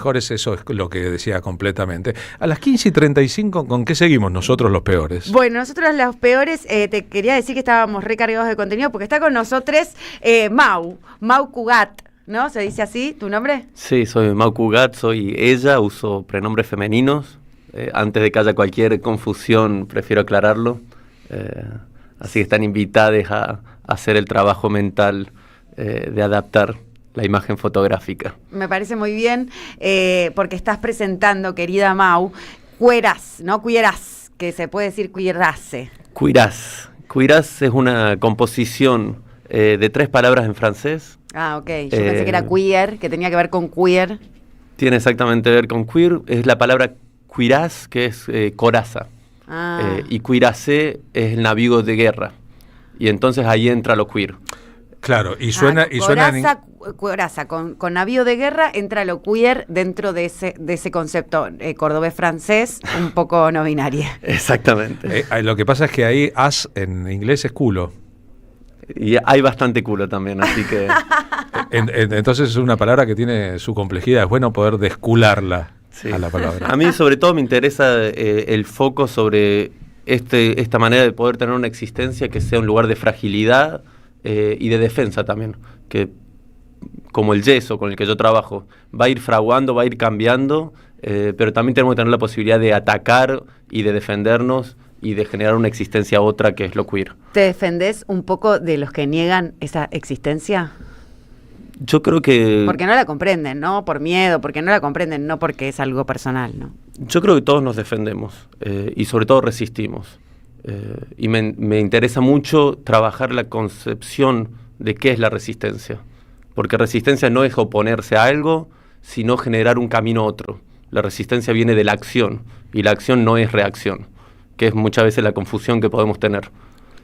mejores, eso es lo que decía completamente. A las 15:35, ¿con qué seguimos nosotros los peores? Bueno, nosotros los peores, te quería decir que estábamos recargados de contenido porque está con nosotros Mau Cugat, ¿no? ¿Se dice así tu nombre? Sí, soy Mau Cugat, soy ella, uso pronombres femeninos. Antes de que haya cualquier confusión, prefiero aclararlo. Así que están invitadas a hacer el trabajo mental de adaptar la imagen fotográfica. Me parece muy bien, porque estás presentando, querida Mau, Cueras, ¿no? Cueras, que se puede decir cuirase. Cuirás. Cuirás es una composición de 3 palabras en francés. Ah, ok. Yo pensé que era queer, que tenía que ver con queer. Tiene exactamente que ver con queer. Es la palabra cuirás, que es coraza. Y cuirasé es el navío de guerra. Y entonces ahí entra lo queer. Claro, y suena... Coraza, con navío de guerra entra lo queer dentro de ese concepto cordobés-francés, un poco no binaria. Exactamente. Lo que pasa es que ahí as en inglés es culo. Y hay bastante culo también, así que... Entonces es una palabra que tiene su complejidad, es bueno poder descularla. Sí. A la palabra. A mí sobre todo me interesa el foco sobre esta manera de poder tener una existencia que sea un lugar de fragilidad y de defensa también, que como el yeso con el que yo trabajo, va a ir fraguando, va a ir cambiando, pero también tenemos que tener la posibilidad de atacar y de defendernos y de generar una existencia otra que es lo queer. ¿Te defendés un poco de los que niegan esa existencia? Yo creo que... Porque no la comprenden, ¿no? Por miedo, porque no la comprenden, no porque es algo personal, ¿no? Yo creo que todos nos defendemos y sobre todo resistimos. Y me interesa mucho trabajar la concepción de qué es la resistencia. Porque resistencia no es oponerse a algo, sino generar un camino a otro. La resistencia viene de la acción y la acción no es reacción, que es muchas veces la confusión que podemos tener.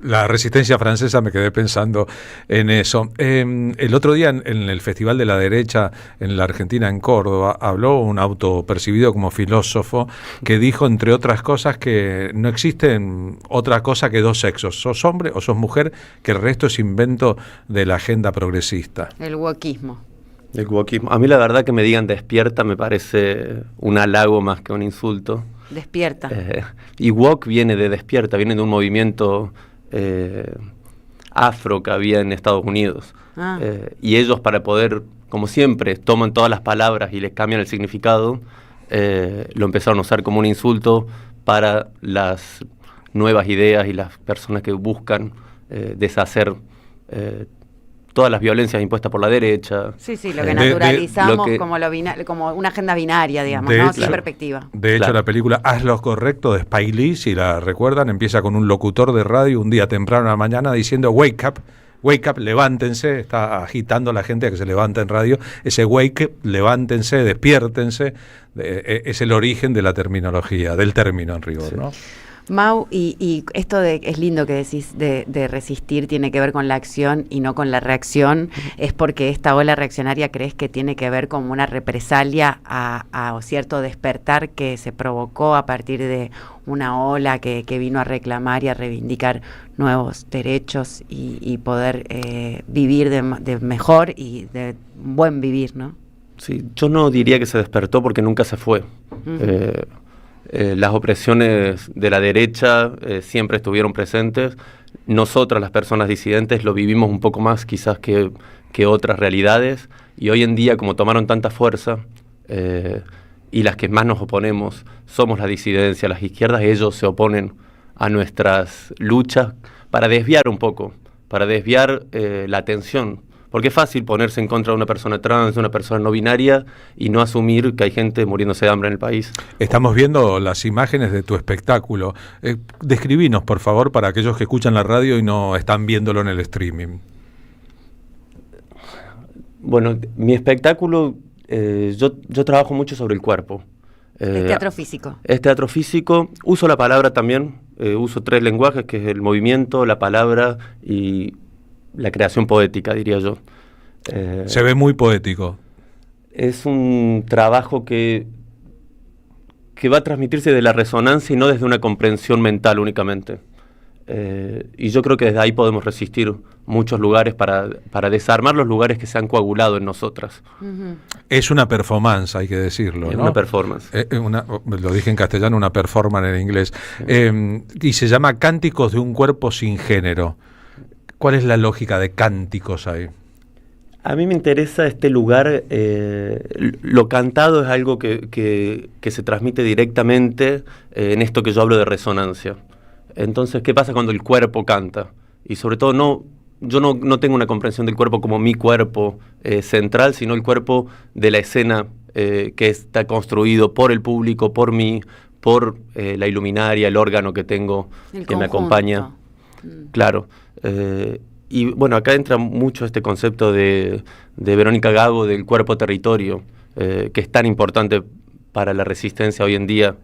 La resistencia francesa, me quedé pensando en eso. El otro día en el Festival de la Derecha en la Argentina, en Córdoba, habló un autopercibido como filósofo que dijo, entre otras cosas, que no existen otra cosa que 2 sexos. Sos hombre o sos mujer, que el resto es invento de la agenda progresista. El wokismo. El wokismo. A mí la verdad que me digan despierta me parece un halago más que un insulto. Despierta. Y wok viene de despierta, viene de un movimiento... afro que había en Estados Unidos. Y ellos, para poder, como siempre, toman todas las palabras y les cambian el significado, lo empezaron a usar como un insulto para las nuevas ideas y las personas que buscan deshacer todas las violencias impuestas por la derecha. Sí, lo que naturalizamos como una agenda binaria, digamos, ¿no? Sin perspectiva. De hecho, la película Haz lo correcto de Spike Lee, si la recuerdan, empieza con un locutor de radio un día temprano a la mañana diciendo wake up, levántense, está agitando a la gente a que se levanta en radio. Ese wake up, levántense, despiértense, es el origen de la terminología, del término en rigor, sí. ¿No? Mau, y esto es lindo que decís de resistir, tiene que ver con la acción y no con la reacción, es porque esta ola reaccionaria crees que tiene que ver como una represalia a cierto despertar que se provocó a partir de una ola que vino a reclamar y a reivindicar nuevos derechos y poder vivir de mejor y de buen vivir, ¿no? Sí, yo no diría que se despertó porque nunca se fue. Las opresiones de la derecha siempre estuvieron presentes. Nosotras, las personas disidentes, lo vivimos un poco más quizás que otras realidades. Y hoy en día, como tomaron tanta fuerza, y las que más nos oponemos somos la disidencia, las izquierdas, ellos se oponen a nuestras luchas para desviar un poco, para desviar la atención. Porque es fácil ponerse en contra de una persona trans, de una persona no binaria y no asumir que hay gente muriéndose de hambre en el país. Estamos viendo las imágenes de tu espectáculo. Describinos, por favor, para aquellos que escuchan la radio y no están viéndolo en el streaming. Bueno, mi espectáculo, yo trabajo mucho sobre el cuerpo. Es teatro físico. Es teatro físico. Uso la palabra también. Uso 3 lenguajes, que es el movimiento, la palabra y... la creación poética, diría yo. Se ve muy poético. Es un trabajo que va a transmitirse de la resonancia y no desde una comprensión mental únicamente. Y yo creo que desde ahí podemos resistir muchos lugares para desarmar los lugares que se han coagulado en nosotras. Es una performance, hay que decirlo, Es ¿no? una performance. Lo dije en castellano, una performance en inglés. Y se llama Cánticos de un cuerpo sin género. ¿Cuál es la lógica de cánticos ahí? A mí me interesa este lugar, lo cantado es algo que se transmite directamente en esto que yo hablo de resonancia. Entonces, ¿qué pasa cuando el cuerpo canta? Y sobre todo, yo no tengo una comprensión del cuerpo como mi cuerpo central, sino el cuerpo de la escena que está construido por el público, por mí, por la iluminaria, el órgano que tengo, que me acompaña. Claro. Y bueno, acá entra mucho este concepto de Verónica Gago del cuerpo-territorio, que es tan importante para la resistencia hoy en día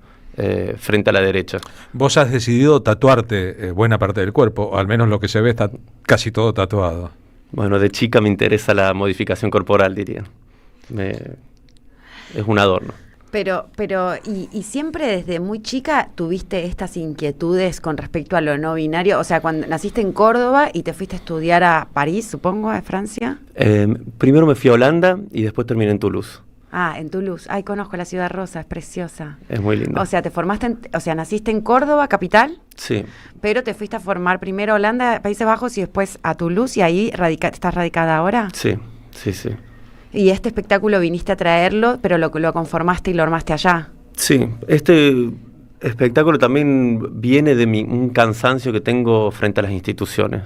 frente a la derecha. Vos has decidido tatuarte buena parte del cuerpo, o al menos lo que se ve está casi todo tatuado. Bueno, de chica me interesa la modificación corporal, diría. Es un adorno. Pero y siempre desde muy chica tuviste estas inquietudes con respecto a lo no binario, o sea, cuando naciste en Córdoba y te fuiste a estudiar a París, supongo, a Francia. Primero me fui a Holanda y después terminé en Toulouse. Ah, en Toulouse. Ay, conozco la ciudad rosa, es preciosa. Es muy linda. O sea, naciste en Córdoba, capital. Sí. Pero te fuiste a formar primero a Holanda, Países Bajos y después a Toulouse y ahí estás radicada ahora. Sí. Y este espectáculo viniste a traerlo, pero lo conformaste y lo armaste allá. Sí, este espectáculo también viene de un cansancio que tengo frente a las instituciones,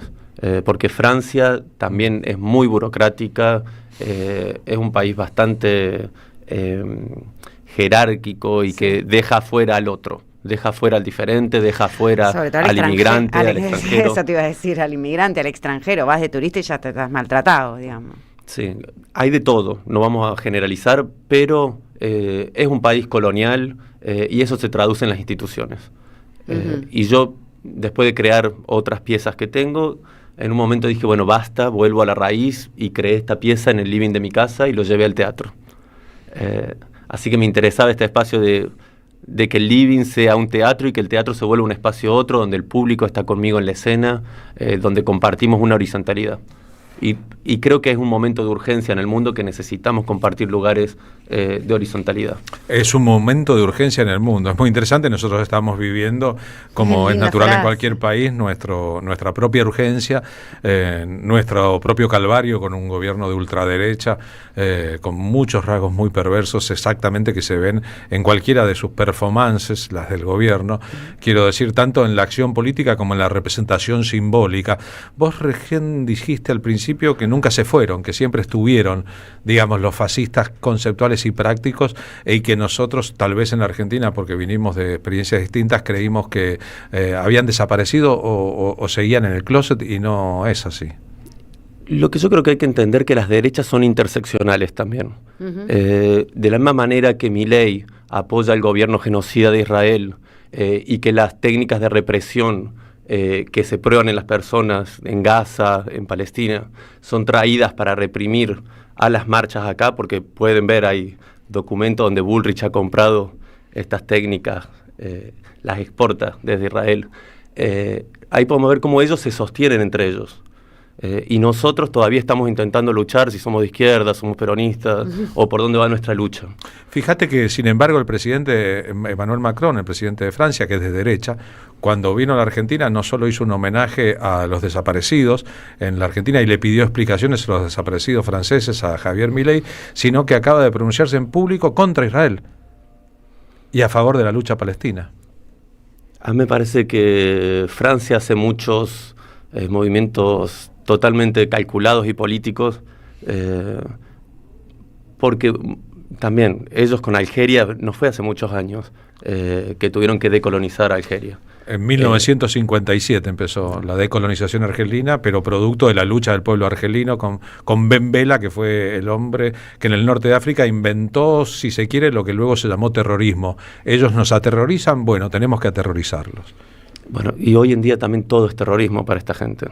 porque Francia también es muy burocrática, es un país bastante jerárquico y que deja fuera al otro. Deja fuera al diferente, deja fuera al inmigrante, al extranjero. Eso te iba a decir, al inmigrante, al extranjero. Vas de turista y ya te estás maltratado, digamos. Sí, hay de todo, no vamos a generalizar, pero es un país colonial y eso se traduce en las instituciones. Y yo, después de crear otras piezas que tengo, en un momento dije, bueno, basta, vuelvo a la raíz y creé esta pieza en el living de mi casa y lo llevé al teatro. Así que me interesaba este espacio de que el living sea un teatro y que el teatro se vuelva un espacio otro, donde el público está conmigo en la escena, donde compartimos una horizontalidad. Y creo que es un momento de urgencia en el mundo que necesitamos compartir lugares de horizontalidad. Es un momento de urgencia en el mundo. Es muy interesante. Nosotros estamos viviendo, como es natural en cualquier país, nuestra propia urgencia, nuestro propio calvario con un gobierno de ultraderecha, con muchos rasgos muy perversos exactamente que se ven en cualquiera de sus performances, las del gobierno. Quiero decir, tanto en la acción política como en la representación simbólica. Vos recién dijiste al principio que nunca se fueron, que siempre estuvieron, digamos, los fascistas conceptuales y prácticos, y que nosotros, tal vez en la Argentina, porque vinimos de experiencias distintas, creímos que habían desaparecido o seguían en el closet, y no es así. Lo que yo creo que hay que entender que las derechas son interseccionales también. De la misma manera que Milei apoya el gobierno genocida de Israel y que las técnicas de represión que se prueban en las personas en Gaza, en Palestina, son traídas para reprimir a las marchas acá, porque pueden ver, hay documentos donde Bullrich ha comprado estas técnicas, las exporta desde Israel. Ahí podemos ver cómo ellos se sostienen entre ellos. Y nosotros todavía estamos intentando luchar si somos de izquierda, somos peronistas, o por dónde va nuestra lucha. Fíjate que, sin embargo, el presidente Emmanuel Macron, el presidente de Francia, que es de derecha, cuando vino a la Argentina no solo hizo un homenaje a los desaparecidos en la Argentina y le pidió explicaciones a los desaparecidos franceses, a Javier Milei, sino que acaba de pronunciarse en público contra Israel y a favor de la lucha palestina. A mí me parece que Francia hace muchos movimientos totalmente calculados y políticos, porque también ellos con Algeria, no fue hace muchos años, que tuvieron que decolonizar Algeria. En 1957 empezó la decolonización argelina, pero producto de la lucha del pueblo argelino con Ben Bella, que fue el hombre que en el norte de África inventó, si se quiere, lo que luego se llamó terrorismo. Ellos nos aterrorizan, bueno, tenemos que aterrorizarlos. Bueno, y hoy en día también todo es terrorismo para esta gente.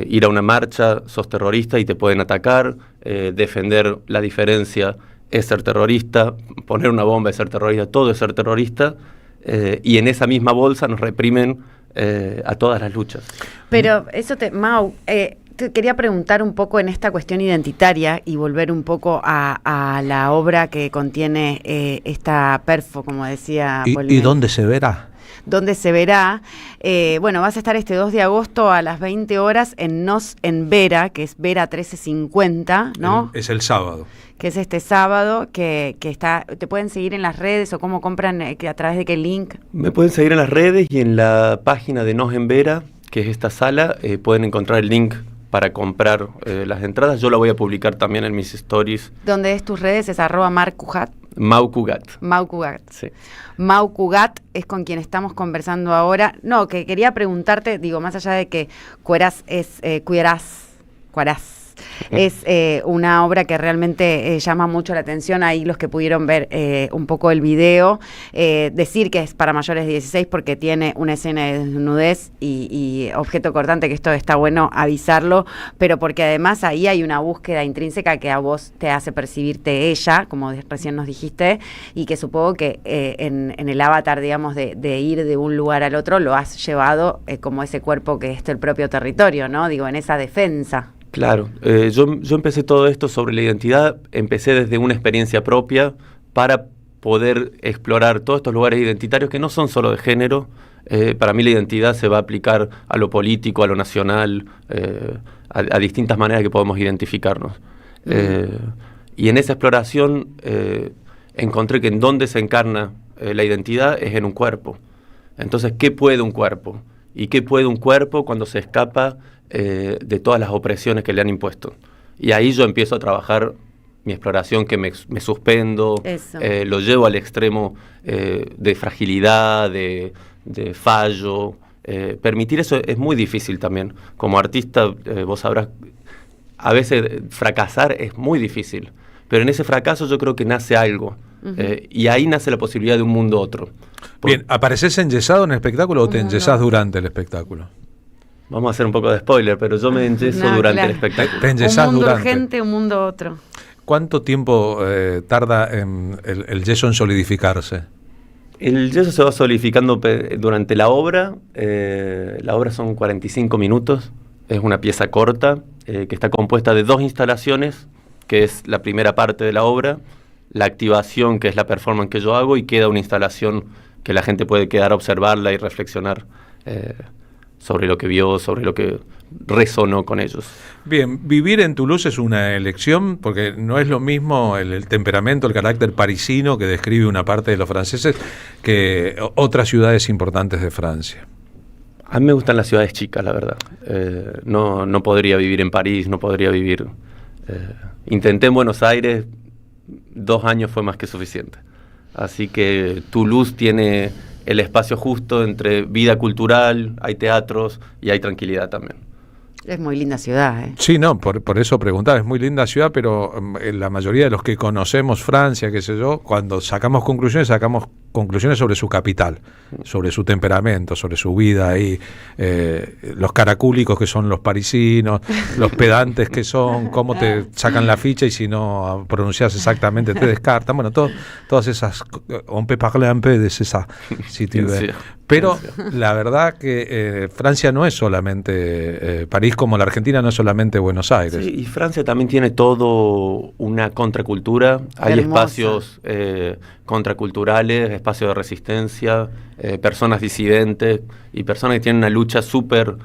Ir a una marcha, sos terrorista y te pueden atacar, defender la diferencia es ser terrorista, poner una bomba es ser terrorista, todo es ser terrorista, y en esa misma bolsa nos reprimen a todas las luchas. Pero eso Mau, te quería preguntar un poco en esta cuestión identitaria y volver un poco a la obra que contiene esta perfo, como decía Paul. ¿Y dónde se verá? ¿Dónde se verá? Bueno, vas a estar este 2 de agosto a las 20 horas en Nos en Vera, que es Vera 1350, ¿no? Es el sábado. Que es este sábado, que está. ¿Te pueden seguir en las redes o cómo compran, a través de qué link? Me pueden seguir en las redes y en la página de Nos en Vera, que es esta sala, pueden encontrar el link para comprar las entradas. Yo la voy a publicar también en mis stories. ¿Dónde es tus redes? Es @marcugat. Mau Cugat. Mau Cugat. Sí. Mau Cugat es con quien estamos conversando ahora. No, que quería preguntarte, digo, más allá de que Cuerás es una obra que realmente llama mucho la atención. Ahí los que pudieron ver un poco el video, decir que es para mayores de 16 porque tiene una escena de desnudez y objeto cortante, que esto está bueno avisarlo, pero porque además ahí hay una búsqueda intrínseca que a vos te hace percibirte ella, como recién nos dijiste, y que supongo que en el avatar, digamos, de ir de un lugar al otro, lo has llevado como ese cuerpo que es el propio territorio, ¿no? Digo, en esa defensa. Claro, yo empecé todo esto sobre la identidad, empecé desde una experiencia propia para poder explorar todos estos lugares identitarios que no son solo de género. Para mí la identidad se va a aplicar a lo político, a lo nacional, a distintas maneras que podemos identificarnos. Y en esa exploración encontré que en donde se encarna la identidad es en un cuerpo. Entonces, ¿qué puede un cuerpo? ¿Y qué puede un cuerpo cuando se escapa de todas las opresiones que le han impuesto? Y ahí yo empiezo a trabajar mi exploración, que me suspendo, lo llevo al extremo de fragilidad, de fallo. Permitir eso es muy difícil también. Como artista, vos sabrás, a veces fracasar es muy difícil, pero en ese fracaso yo creo que nace algo. Y ahí nace la posibilidad de un mundo otro. Bien, ¿apareces enyesado en el espectáculo o te enyesás durante el espectáculo? Vamos a hacer un poco de spoiler, pero yo me enyeso durante el espectáculo. Te enyesás un mundo durante. urgente, un mundo otro. ¿Cuánto tiempo tarda el yeso en solidificarse? El yeso se va solidificando durante la obra. La obra son 45 minutos. Es una pieza corta que está compuesta de 2 instalaciones, que es la primera parte de la obra, la activación, que es la performance que yo hago, y queda una instalación que la gente puede quedar a observarla y reflexionar sobre lo que vio, sobre lo que resonó con ellos. Bien, vivir en Toulouse es una elección, porque no es lo mismo el temperamento, el carácter parisino que describe una parte de los franceses que otras ciudades importantes de Francia. A mí me gustan las ciudades chicas, la verdad. No podría vivir en París, no podría vivir... intenté en Buenos Aires, 2 años fue más que suficiente. Así que Toulouse tiene el espacio justo entre vida cultural, hay teatros y hay tranquilidad también. Es muy linda ciudad, ¿eh? Sí, no, por eso preguntaba, es muy linda ciudad, pero la mayoría de los que conocemos Francia, qué sé yo, cuando sacamos conclusiones sobre su capital, sobre su temperamento, sobre su vida ahí, los caracúlicos que son los parisinos, los pedantes que son, cómo te sacan la ficha y si no pronuncias exactamente te descartan, bueno, todas esas, on peut parler un peu de ça, si tu veux. Pero la verdad que Francia no es solamente París, como la Argentina no es solamente Buenos Aires. Sí, y Francia también tiene todo una contracultura. Hay espacios contraculturales, espacios de resistencia, personas disidentes y personas que tienen una lucha súper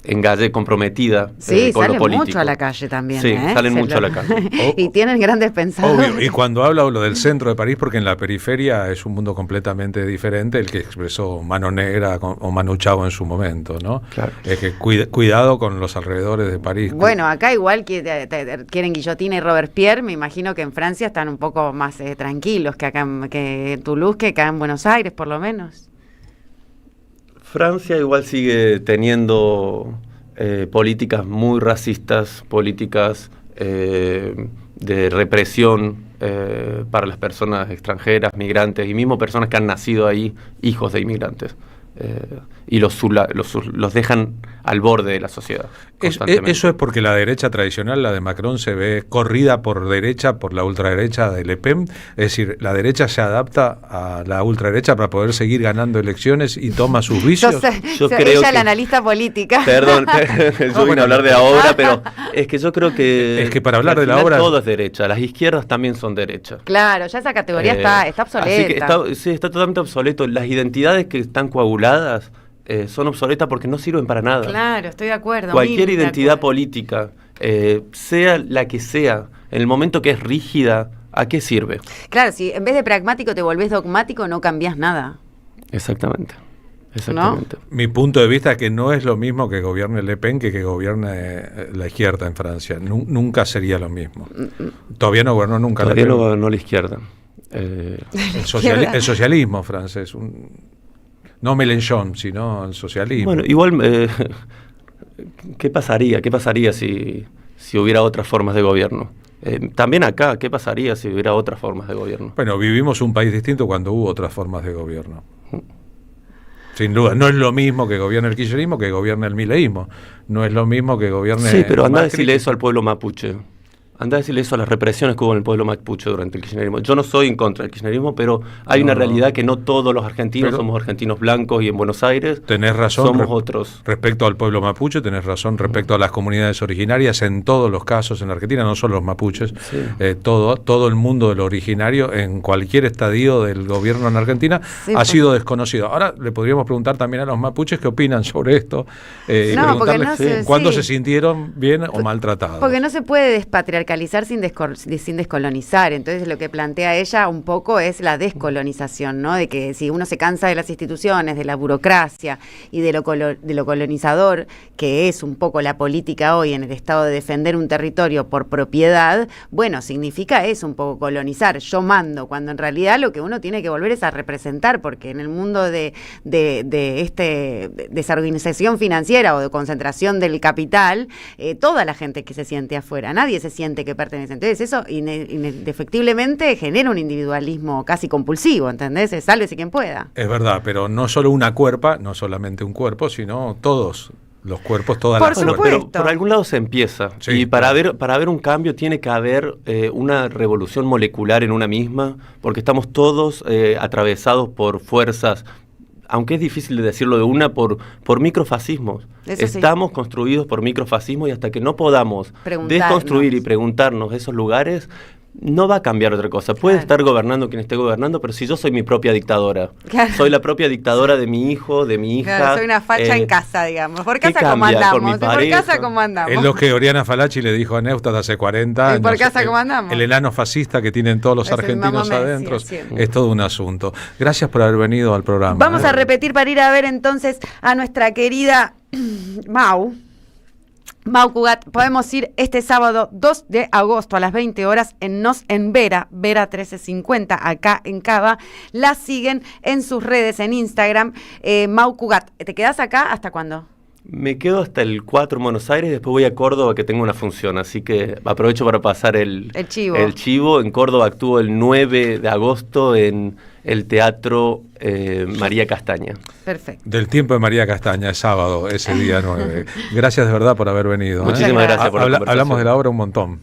engagé, comprometida con lo político. Salen mucho a la calle también. Sí, salen mucho a la calle. Y tienen grandes pensadores. Obvio, y cuando hablo del centro de París, porque en la periferia es un mundo completamente diferente, el que expresó Mano Negra o Manu Chao en su momento, ¿no? Claro. Es que cuidado con los alrededores de París. Bueno, acá igual quieren guillotina y Robespierre, me imagino que en Francia están un poco más tranquilos que acá que en Toulouse, que acá en Buenos Aires, por lo menos. Francia igual sigue teniendo políticas muy racistas, políticas de represión para las personas extranjeras, migrantes y mismo personas que han nacido ahí, hijos de inmigrantes. y los dejan al borde de la sociedad. Eso es porque la derecha tradicional, la de Macron, se ve corrida por derecha, por la ultraderecha de Le Pen. Es decir, la derecha se adapta a la ultraderecha para poder seguir ganando elecciones y toma sus vicios. Yo creo ella que, es la analista política. Perdón, yo vine a hablar de la obra, pero es que yo creo que... Es que para hablar de la obra... todo es derecha, las izquierdas también son derecha. Claro, ya esa categoría está obsoleta. Así que está totalmente obsoleto. Las identidades que están coaguladas son obsoletas porque no sirven para nada. Claro, estoy de acuerdo. Cualquier identidad política, sea la que sea, en el momento que es rígida, ¿a qué sirve? Claro, si en vez de pragmático te volvés dogmático, no cambiás nada. Exactamente. ¿No? Mi punto de vista es que no es lo mismo que gobierne Le Pen que gobierne la izquierda en Francia. Nunca sería lo mismo. Todavía no gobernó nunca. Todavía no gobernó la izquierda. El socialismo francés. No Mélenchon, sino el socialismo. Bueno, igual, ¿qué pasaría? ¿Qué pasaría si hubiera otras formas de gobierno? También acá, ¿qué pasaría si hubiera otras formas de gobierno? Bueno, vivimos un país distinto cuando hubo otras formas de gobierno. Sin duda, no es lo mismo que gobierne el kirchnerismo que gobierne el mileísmo. No es lo mismo que gobierne... Sí, pero anda a decirle eso al pueblo mapuche. Anda a decirle eso a las represiones que hubo en el pueblo mapuche durante el kirchnerismo. Yo no soy en contra del kirchnerismo, pero hay una realidad que no todos los argentinos somos argentinos blancos y en Buenos Aires tenés razón, somos otros. Respecto al pueblo mapuche, tenés razón. Respecto a las comunidades originarias, en todos los casos en la Argentina, no solo los mapuches, sí. Todo el mundo de lo originario, en cualquier estadio del gobierno en Argentina, ha sido desconocido. Ahora le podríamos preguntar también a los mapuches qué opinan sobre esto, y preguntarles cuándo se sintieron bien o maltratados. Porque no se puede despatriarcalizar sin descolonizar. Entonces lo que plantea ella un poco es la descolonización, ¿no? De que si uno se cansa de las instituciones, de la burocracia y de lo colonizador, que es un poco la política hoy en el estado de defender un territorio por propiedad, bueno, significa eso, un poco colonizar. Yo mando, cuando en realidad lo que uno tiene que volver es a representar, porque en el mundo de desorganización financiera o de concentración del capital, toda la gente que se siente afuera, nadie se siente que pertenece. Entonces eso indefectiblemente genera un individualismo casi compulsivo, ¿entendés? Sálvese quien pueda. Es verdad, pero no solo una cuerpa, no solamente un cuerpo, sino todos los cuerpos, todas por las supuesto. Pero por algún lado se empieza. Sí, y para haber un cambio tiene que haber una revolución molecular en una misma, porque estamos todos atravesados por fuerzas, aunque es difícil de decirlo de una, por microfascismos. Estamos construidos por microfascismos y hasta que no podamos desconstruir y preguntarnos esos lugares, no va a cambiar otra cosa. Puede estar gobernando quien esté gobernando, pero si yo soy mi propia dictadora, soy la propia dictadora de mi hijo, de mi hija. Claro, soy una facha en casa, digamos. Por casa como andamos. Por casa como andamos. Es lo que Oriana Falachi le dijo a Neustadt hace 40 años. Por casa como andamos. El enano fascista que tienen todos los argentinos adentro. Es todo un asunto. Gracias por haber venido al programa. Vamos a repetir para ir a ver entonces a nuestra querida Mau Cugat. Podemos ir este sábado 2 de agosto a las 20 horas en Vera 1350, acá en Cava. La siguen en sus redes, en Instagram, Mau Cugat. ¿Te quedás acá hasta cuándo? Me quedo hasta el 4 en Buenos Aires, después voy a Córdoba que tengo una función, así que aprovecho para pasar el chivo. En Córdoba actúo el 9 de agosto en el Teatro María Castaña. Perfecto. Del tiempo de María Castaña, es sábado, ese día 9. Gracias de verdad por haber venido. Muchísimas gracias por la conversación. Hablamos de la obra un montón.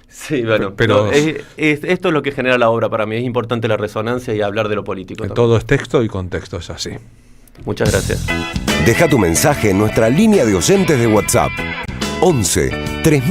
Sí, bueno, pero esto es lo que genera la obra para mí, es importante la resonancia y hablar de lo político. Todo es texto y contexto, es así. Muchas gracias. Deja tu mensaje en nuestra línea de oyentes de WhatsApp 11 3000